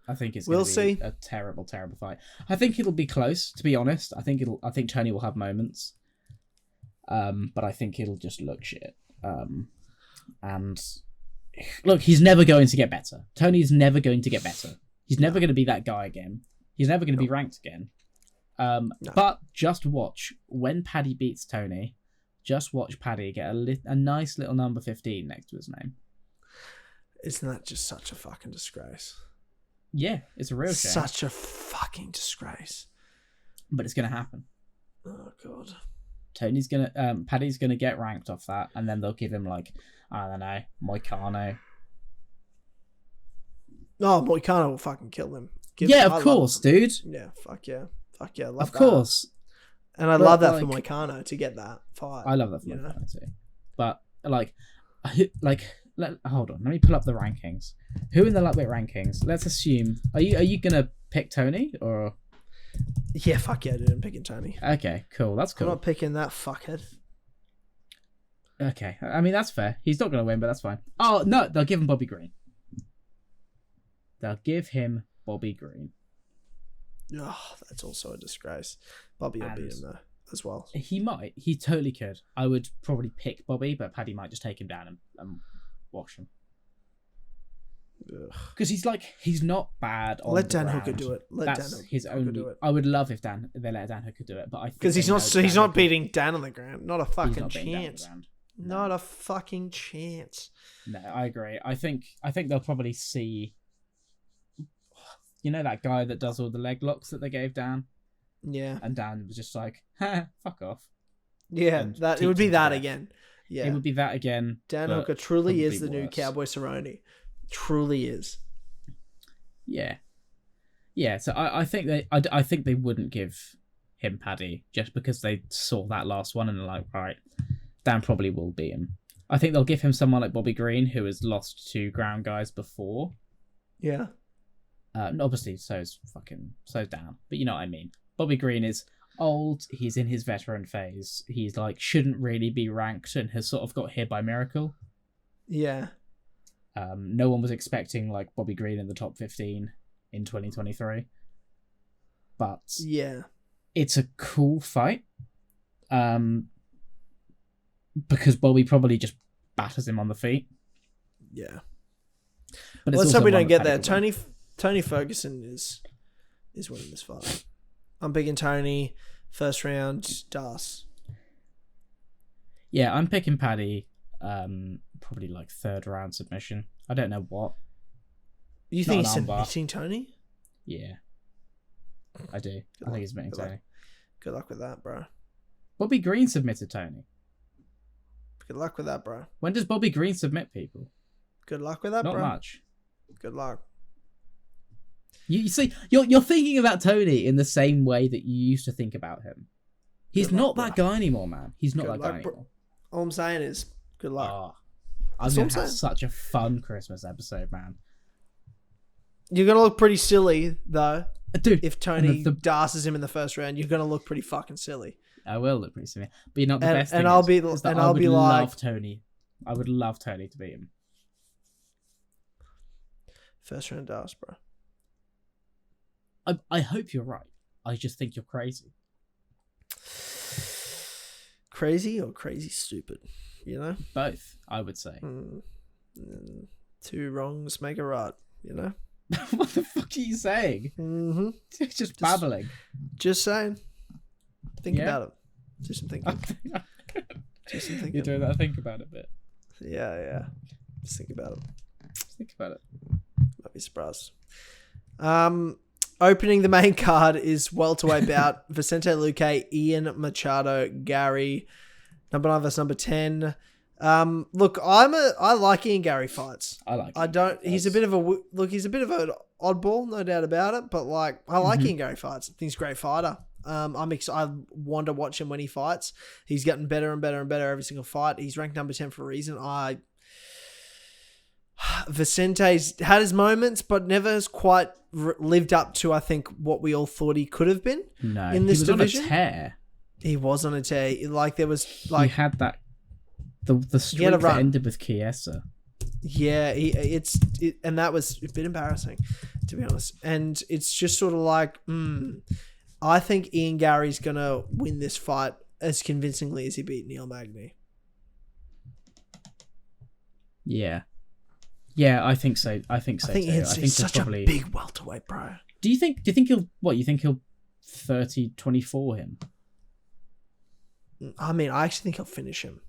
I think it's going to be a terrible, terrible fight. I think it'll be close, to be honest. I think Tony will have moments. But I think it'll just look shit. And look, he's never going to get better. Tony's never going to get better. He's never going to be that guy again. He's never going to be ranked again. But just watch when Paddy beats Tony. Just watch Paddy get a nice little number 15 next to his name. Isn't that just such a fucking disgrace? Yeah, it's a real shame. Such a fucking disgrace. But it's going to happen. Oh, God. Paddy's going to get ranked off that, and then they'll give him, like, I don't know, Moicano. Oh, Moicano will fucking kill him. Of course, dude. Yeah, fuck yeah. Fuck yeah, of course. And I love that for Moicano to get that fight. I love that for Moicano too. But, hold on, let me pull up the rankings. Who in the lightweight rankings? Let's assume. Are you gonna pick Tony or? Yeah, fuck yeah, dude. I'm picking Tony. Okay, cool. That's cool. I'm not picking that fuckhead. Okay, I mean that's fair. He's not gonna win, but that's fine. Oh no, they'll give him Bobby Green. Oh, that's also a disgrace. Bobby will beat him though as well. He might. He totally could. I would probably pick Bobby, but Paddy might just take him down and wash him. Because he's not bad on Let the Dan ground. Hooker do it. That's his only. Do it. I would love if they let Dan Hooker do it, but I think because he's not beating Dan on the ground. Not a fucking chance. No. Not a fucking chance. No, I agree. I think they'll probably see. You know that guy that does all the leg locks that they gave Dan? Yeah. And Dan was just like, fuck off. Yeah, it would be that again. Yeah. It would be that again. Dan Hooker truly is the new Cowboy Cerrone. Truly is. Yeah. Yeah, so I think they wouldn't give him Paddy just because they saw that last one and they're like, right, Dan probably will beat him. I think they'll give him someone like Bobby Green who has lost to ground guys before. Yeah. Obviously, so's Dan, but you know what I mean. Bobby Green is old. He's in his veteran phase. He's shouldn't really be ranked and has sort of got here by miracle. Yeah. No one was expecting Bobby Green in the top 15 in 2023, but yeah, it's a cool fight. Because Bobby probably just batters him on the feet. Yeah. But let's hope we don't get there. Tony Ferguson is winning this fight. I'm picking Tony, first round, Das. Yeah, I'm picking Paddy, probably third round submission. I don't know what. You think he's submitting Tony? Yeah. I do. I think he's submitting Tony. Good luck with that, bro. Bobby Green submitted Tony. Good luck with that, bro. When does Bobby Green submit people? Good luck with that, bro. Not much. Good luck. You see, you're thinking about Tony in the same way that you used to think about him. He's not that guy anymore, man. He's not that guy anymore. All I'm saying is, good luck. Oh, I'm going to have such a fun Christmas episode, man. You're going to look pretty silly, though. Dude, if Tony dasses him in the first round, you're going to look pretty fucking silly. I will look pretty silly. But you know the best thing I would love Tony. I would love Tony to beat him. First round Das, bro. I hope you're right. I just think you're crazy. Crazy or crazy stupid, you know? Both, I would say. Two wrongs make a right, you know? What the fuck are you saying? Mm-hmm. Just babbling. Just saying. Think about it. Do some thinking. Do some thinking. You're doing that think about it bit. Yeah. Just think about it. Think about it. Might be surprised. Opening the main card is welterweight bout Vicente Luque, Ian Machado Garry, number 9 versus number 10. Look, I like Ian Garry fights. He's a bit of an oddball, no doubt about it. But I like Ian Garry fights. I think he's a great fighter. I want to watch him when he fights. He's getting better and better and better every single fight. He's ranked number 10 for a reason. Vicente's had his moments, but never has quite lived up to, I think, what we all thought he could have been. No, in this division. On a tear. He was on a tear. He had that the streak that ended with Chiesa. Yeah, and that was a bit embarrassing, to be honest. And it's just sort of I think Ian Garry's gonna win this fight as convincingly as he beat Neil Magny. Yeah, I think so. I think he's such a big welterweight, bro. Do you think he'll 30-24 him? I mean, I actually think he'll finish him.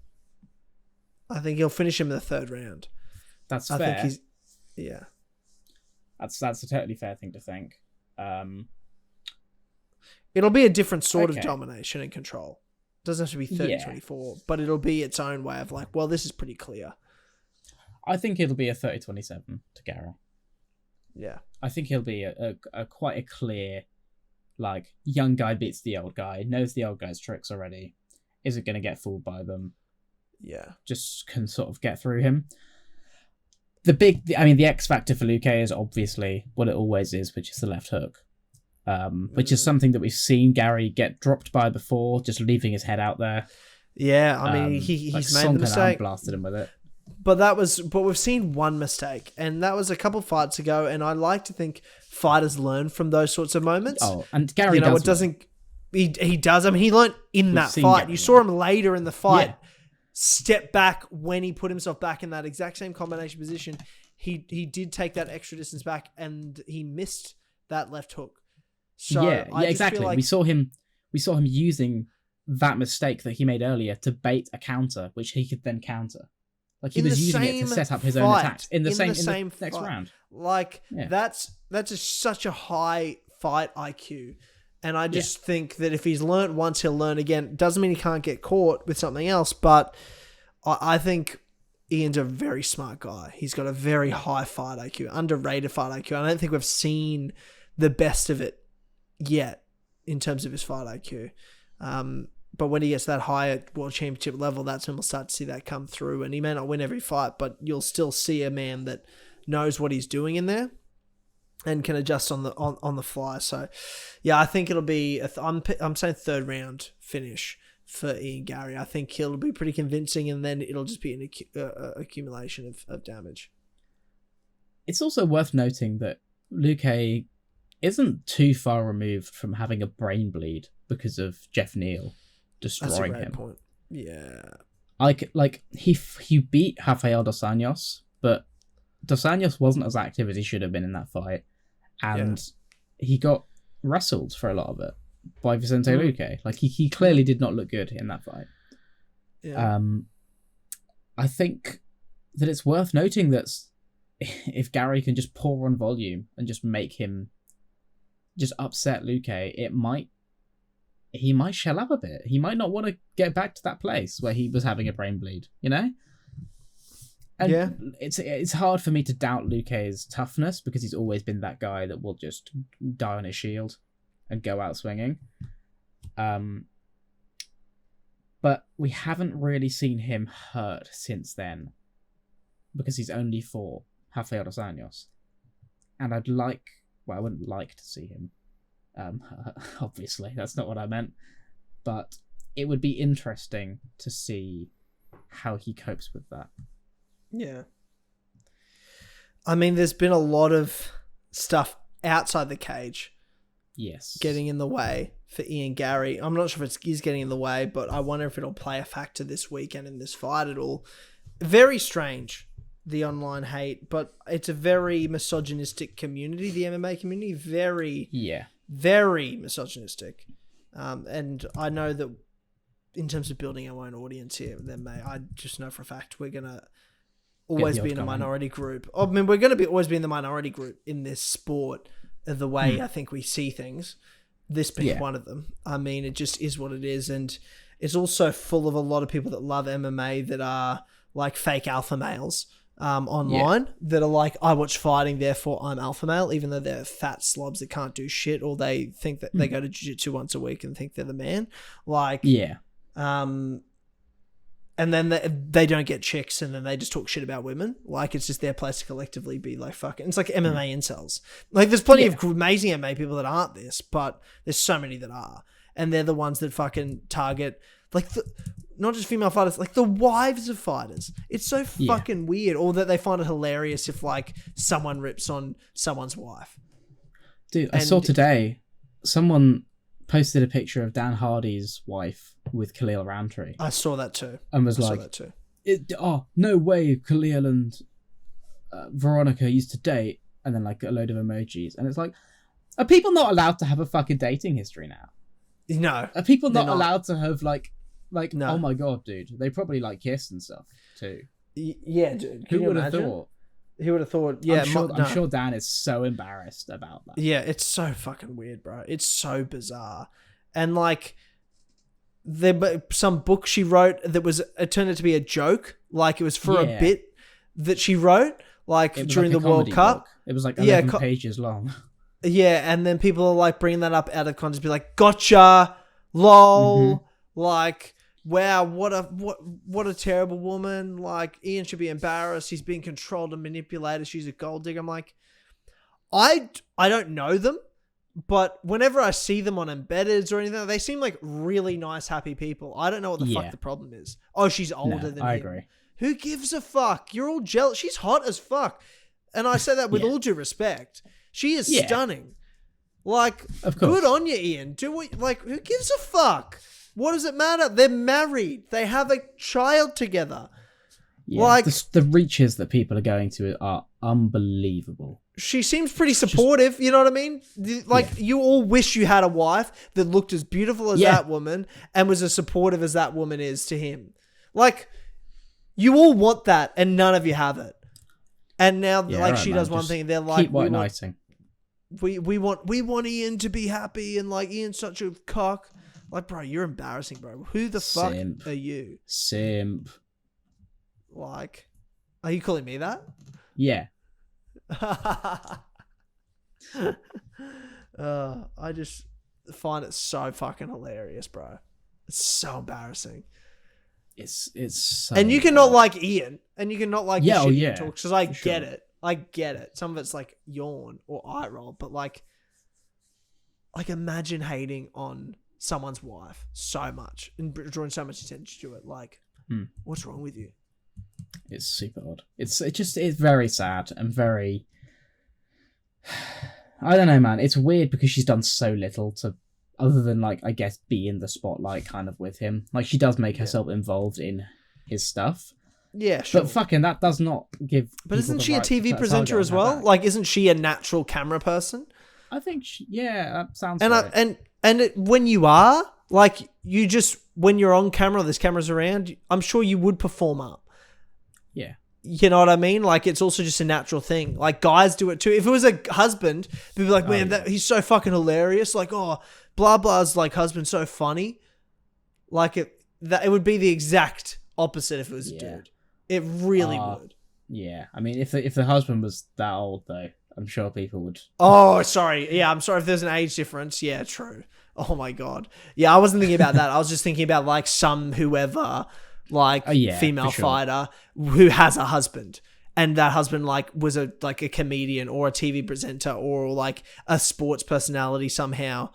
I think he'll finish him in the third round. That's fair. I think That's a totally fair thing to think. It'll be a different sort of domination and control. It doesn't have to be 30-24, but it'll be its own way of this is pretty clear. I think it'll be a 30-27 to Garry. Yeah. I think he'll be a quite a clear, young guy beats the old guy, knows the old guy's tricks already, isn't going to get fooled by them. Yeah. Just can sort of get through him. The X factor for Luque is obviously what it always is, which is the left hook. Which is something that we've seen Garry get dropped by before, just leaving his head out there. Yeah, I mean, he's made the mistake. Blasted him with it. But we've seen one mistake, and that was a couple fights ago. And I like to think fighters learn from those sorts of moments. Oh, and Garry, he does. I mean, he learned in that fight. Gary, you saw him later in the fight, step back when he put himself back in that exact same combination position. he did take that extra distance back and he missed that left hook. So yeah, exactly. Like... we saw him using that mistake that he made earlier to bait a counter, which he could then counter. Like he was using it to set up his own attacks in the next round. Like that's such a high fight IQ. And I just think that if he's learnt once, he'll learn again. Doesn't mean he can't get caught with something else, but I think Ian's a very smart guy. He's got a very high fight IQ, underrated fight IQ. I don't think we've seen the best of it yet in terms of his fight IQ. But when he gets that high at World Championship level, that's when we'll start to see that come through. And he may not win every fight, but you'll still see a man that knows what he's doing in there and can adjust on the fly. So, yeah, I think it'll be I'm saying third round finish for Ian Garry. I think he'll be pretty convincing, and then it'll just be an accumulation of damage. It's also worth noting that Luque isn't too far removed from having a brain bleed because of Jeff Neal destroying him. Point. Yeah. Like he beat Rafael dos Anjos, but dos Anjos wasn't as active as he should have been in that fight, and he got wrestled for a lot of it by Vicente Luque. Like he clearly did not look good in that fight. Yeah. I think that it's worth noting that if Garry can just pour on volume and just make him just upset Luque, he might shell up a bit. He might not want to get back to that place where he was having a brain bleed, you know? And it's hard for me to doubt Luque's toughness because he's always been that guy that will just die on his shield and go out swinging. But we haven't really seen him hurt since then because he's only fought Rafael dos Anjos. And I wouldn't like to see him. Obviously, that's not what I meant. But it would be interesting to see how he copes with that. Yeah. I mean, there's been a lot of stuff outside the cage. Yes. Getting in the way for Ian Garry. I'm not sure if it is getting in the way, but I wonder if it'll play a factor this weekend in this fight at all. Very strange, the online hate, but it's a very misogynistic community, the MMA community. Very misogynistic. And I know that in terms of building our own audience here, I just know for a fact we're going to always be in a minority group. I mean, we're going to always be in the minority group in this sport, the way I think we see things. This being one of them. I mean, it just is what it is. And it's also full of a lot of people that love MMA that are like fake alpha males online that are like, I watch fighting, therefore I'm alpha male, even though they're fat slobs that can't do shit, or they think that they go to jiu-jitsu once a week and think they're the man. Like, and then they don't get chicks, and then they just talk shit about women. Like, it's just their place to collectively be like, fucking... It's like MMA incels. Like, there's plenty of amazing MMA people that aren't this, but there's so many that are. And they're the ones that fucking target... Like, not just female fighters, like the wives of fighters. It's so fucking weird. Or that they find it hilarious if, like, someone rips on someone's wife. Dude, I saw today, someone posted a picture of Dan Hardy's wife with Khalil Roundtree. I saw that too. And was no way Khalil and Veronica used to date, and then like a load of emojis. And it's like, are people not allowed to have a fucking dating history now? No. Are people not allowed to have like no. Oh my god, dude. They probably like kiss and stuff too. Yeah, dude. Who would have thought? He would have thought, yeah. I'm sure Dan is so embarrassed about that. Yeah, it's so fucking weird, bro. It's so bizarre. And like, some book she wrote that it turned out to be a joke. Like, it was for a bit that she wrote, like during the World Cup. Book. It was like 11 pages long. Yeah, and then people are like bringing that up out of context, be like, gotcha, lol, like, wow, what a terrible woman. Like, Ian should be embarrassed. He's being controlled and manipulated. She's a gold digger. I'm like, I don't know them, but whenever I see them on embeddeds or anything, they seem like really nice, happy people. I don't know what the fuck the problem is. Oh, she's older than him. I agree. Who gives a fuck? You're all jealous. She's hot as fuck. And I say that with all due respect. She is stunning. Like, good on you, Ian. Who gives a fuck? What does it matter? They're married. They have a child together. Yeah, Like the reaches that people are going to are unbelievable. She seems pretty supportive, you know what I mean? Like, you all wish you had a wife that looked as beautiful as that woman and was as supportive as that woman is to him. Like, you all want that and none of you have it. And now, like, she does one thing, they're like, keep white knighting. We want Ian to be happy, and like, Ian's such a cock. Like, bro, you're embarrassing, bro. Who the fuck are you? Simp. Like, are you calling me that? Yeah. I just find it so fucking hilarious, bro. It's so embarrassing. It's so and you cannot like Ian, and you cannot like the shit Ian talks, because I get it. I get it. Some of it's like yawn or eye roll, but like imagine hating on someone's wife so much and drawing so much attention to it. Like, what's wrong with you? It's super odd. It's very sad and very. I don't know, man. It's weird because she's done so little to, other than like, I guess, be in the spotlight kind of with him. Like, she does make herself involved in his stuff. Yeah, sure. But fucking that does not give. But isn't she a TV presenter as well? Like, isn't she a natural camera person? I think that sounds right. When you are, like, you just, when you're on camera, there's cameras around, I'm sure you would perform up. Yeah. You know what I mean? Like, it's also just a natural thing. Like, guys do it too. If it was a husband, they'd be like, man, he's so fucking hilarious. Like, oh, blah, blah's like husband's so funny. Like, it would be the exact opposite if it was a dude. It really would. Yeah. I mean, if the husband was that old, though, I'm sure people would. Oh, sorry. Yeah, I'm sorry if there's an age difference. Yeah, true. Oh, my God. Yeah, I wasn't thinking about that. I was just thinking about, like, whoever... like female fighter who has a husband, and that husband like was a comedian or a TV presenter or like a sports personality somehow,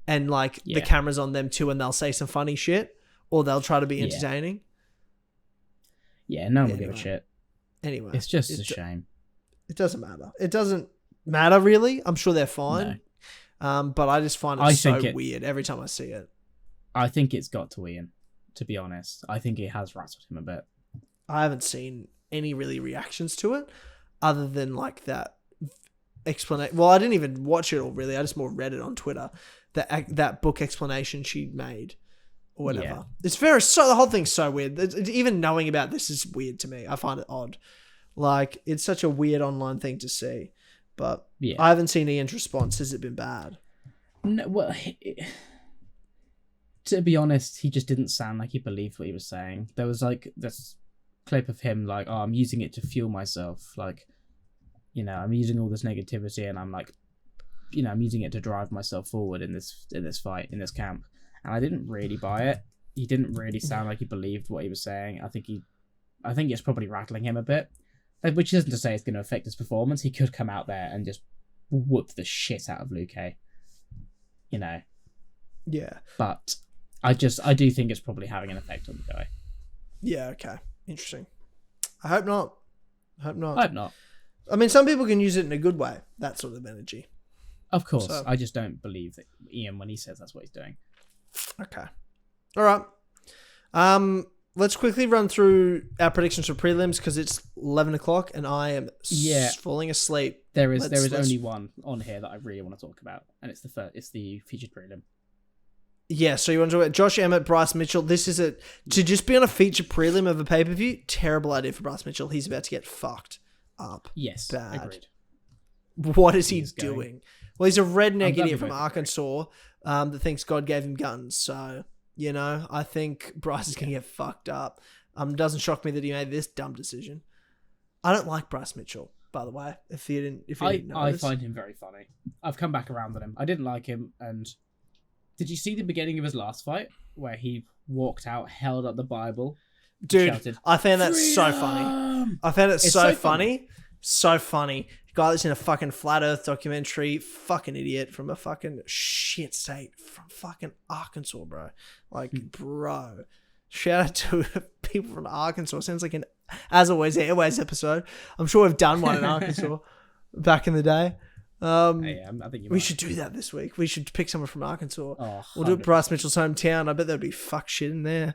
and like the camera's on them too, and they'll say some funny shit or they'll try to be entertaining. No one will give a shit. Anyway, it's just a shame. It doesn't matter. It doesn't matter really. I'm sure they're fine. No. But I just find it weird every time I see it. I think it's got to Ian. To be honest, I think it has rattled him a bit. I haven't seen any really reactions to it other than like that explanation. Well, I didn't even watch it all really. I just more read it on Twitter. That book explanation she made or whatever. Yeah. It's the whole thing's so weird. Even knowing about this is weird to me. I find it odd. Like, it's such a weird online thing to see. But I haven't seen Ian's response. Has it been bad? No, well... To be honest, he just didn't sound like he believed what he was saying. There was like this clip of him like, oh, I'm using it to fuel myself. Like, you know, I'm using all this negativity and I'm like, you know, I'm using it to drive myself forward in this fight, in this camp. And I didn't really buy it. He didn't really sound like he believed what he was saying. I think it's probably rattling him a bit. Which isn't to say it's going to affect his performance. He could come out there and just whoop the shit out of Luque. You know. Yeah. But I do think it's probably having an effect on the guy. Yeah, okay. Interesting. I hope not. I mean, some people can use it in a good way, that sort of energy. Of course. So, I just don't believe that Ian when he says that's what he's doing. Okay. All right. Let's quickly run through our predictions for prelims because it's 11 o'clock and I am falling asleep. There is only one on here that I really want to talk about, and it's the featured prelim. Yeah, so you want to talk about Josh Emmett, Bryce Mitchell. This is to just be on a feature prelim of a pay-per-view. Terrible idea for Bryce Mitchell. He's about to get fucked up. Yes, bad. Agreed. What is he doing? Well, he's a redneck idiot from Arkansas that thinks God gave him guns. So, you know, I think Bryce is going to get fucked up. Doesn't shock me that he made this dumb decision. I don't like Bryce Mitchell, by the way. If you didn't know, I find him very funny. I've come back around on him. I didn't like him, and did you see the beginning of his last fight where he walked out, held up the Bible, dude? Shouted, I found that so funny. I found it so funny. So funny. Guy that's in a fucking flat earth documentary, fucking idiot from a fucking shit state from fucking Arkansas, bro. Like, bro. Shout out to people from Arkansas. Sounds like an As Always Airways episode. I'm sure we've done one in Arkansas back in the day. I think we should do that this week. We should pick someone from Arkansas. Oh, we'll do it Bryce Mitchell's hometown. I bet there'd be fuck shit in there.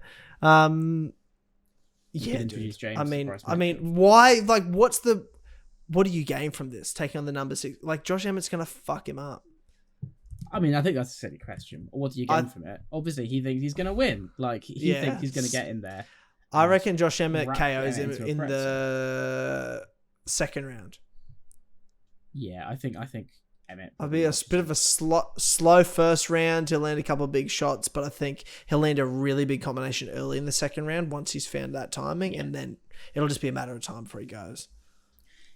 Yeah, introduce dude. James. I mean, why? Like, what do you gain from this? Taking on the number 6, like Josh Emmett's gonna fuck him up. I mean, I think that's a silly question. What do you gain from it? Obviously, he thinks he's gonna win. Like, he thinks he's gonna get in there. I reckon Josh Emmett KOs him in the second round. Yeah, I think Emmett. I'll be a bit of a slow first round. He'll land a couple of big shots, but I think he'll land a really big combination early in the second round once he's found that timing, and then it'll just be a matter of time before he goes.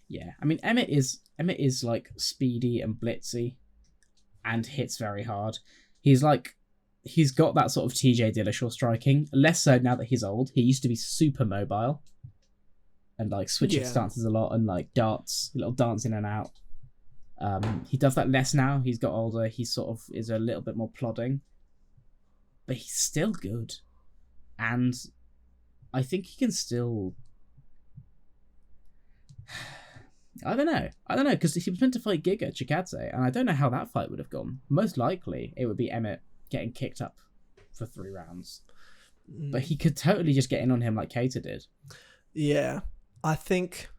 Yeah, I mean, Emmett is like speedy and blitzy, and hits very hard. He's got that sort of TJ Dillashaw striking. Less so now that he's old. He used to be super mobile, and like switching stances a lot, and like darts, little dance in and out. He does that less now. He's got older. He sort of is a little bit more plodding, but he's still good, and I think he can still. I don't know, because he was meant to fight Giga Chikadze, and I don't know how that fight would have gone. Most likely, it would be Emmett getting kicked up for 3 rounds, but he could totally just get in on him like Keita did. Yeah, I think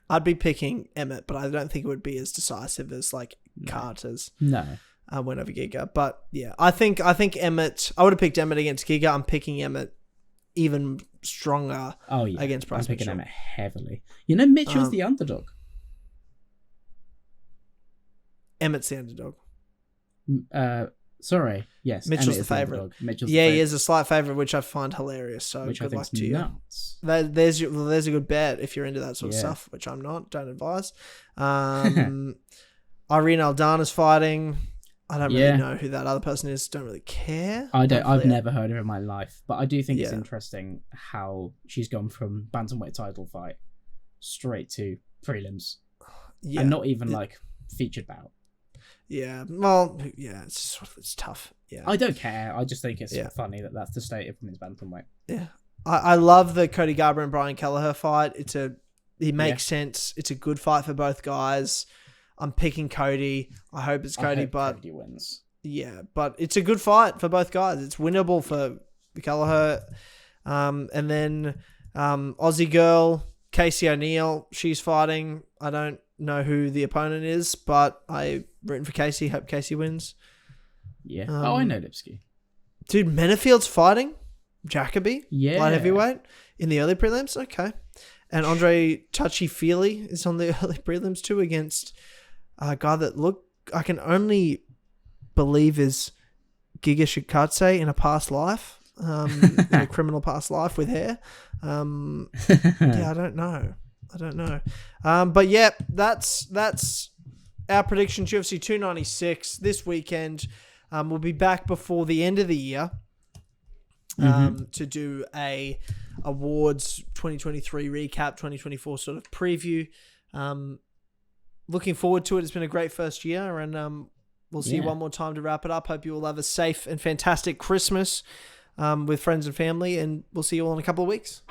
I'd be picking Emmett, but I don't think it would be as decisive as like Carter's. No. Win over Giga. But yeah, I think Emmett, I would have picked Emmett against Giga. I'm picking Emmett even stronger against Bryce I'm picking Mitchell. Emmett heavily. You know, Mitchell's the underdog. Emmett's the underdog. Sorry. Yes. Mitchell's the favourite. He is a slight favourite, which I find hilarious. So good luck to you. There's a good bet if you're into that sort of stuff, which I'm not. Don't advise. Irene Aldana's fighting. I don't really know who that other person is. Don't really care. I've never heard of her in my life, but I do think it's interesting how she's gone from bantamweight title fight straight to prelims, and not even like featured bout. Yeah, well, yeah, it's tough. Yeah, I don't care. I just think it's funny that that's the state of women's bantamweight. Yeah, I love the Cody Garbrandt and Brian Kelleher fight. It makes sense. It's a good fight for both guys. I'm picking Cody. I hope it's Cody, but Cody wins. Yeah, but it's a good fight for both guys. It's winnable for Kelleher, and then Aussie girl Casey O'Neill. She's fighting. I don't know who the opponent is, but I've written for Casey. Hope Casey wins. Yeah. I know Lipsky. Dude, Menifield's fighting Jacoby. Yeah. Light heavyweight in the early prelims. Okay. And Andre Touchy-Feely is on the early prelims too against a guy that I can only believe is Giga Chikadze in a past life. In a criminal past life with hair. Yeah, I don't know. But yeah, that's our predictions. UFC 296 this weekend. We'll be back before the end of the year to do a awards 2023 recap, 2024 sort of preview. Looking forward to it. It's been a great first year, and we'll see you one more time to wrap it up. Hope you all have a safe and fantastic Christmas with friends and family, and we'll see you all in a couple of weeks.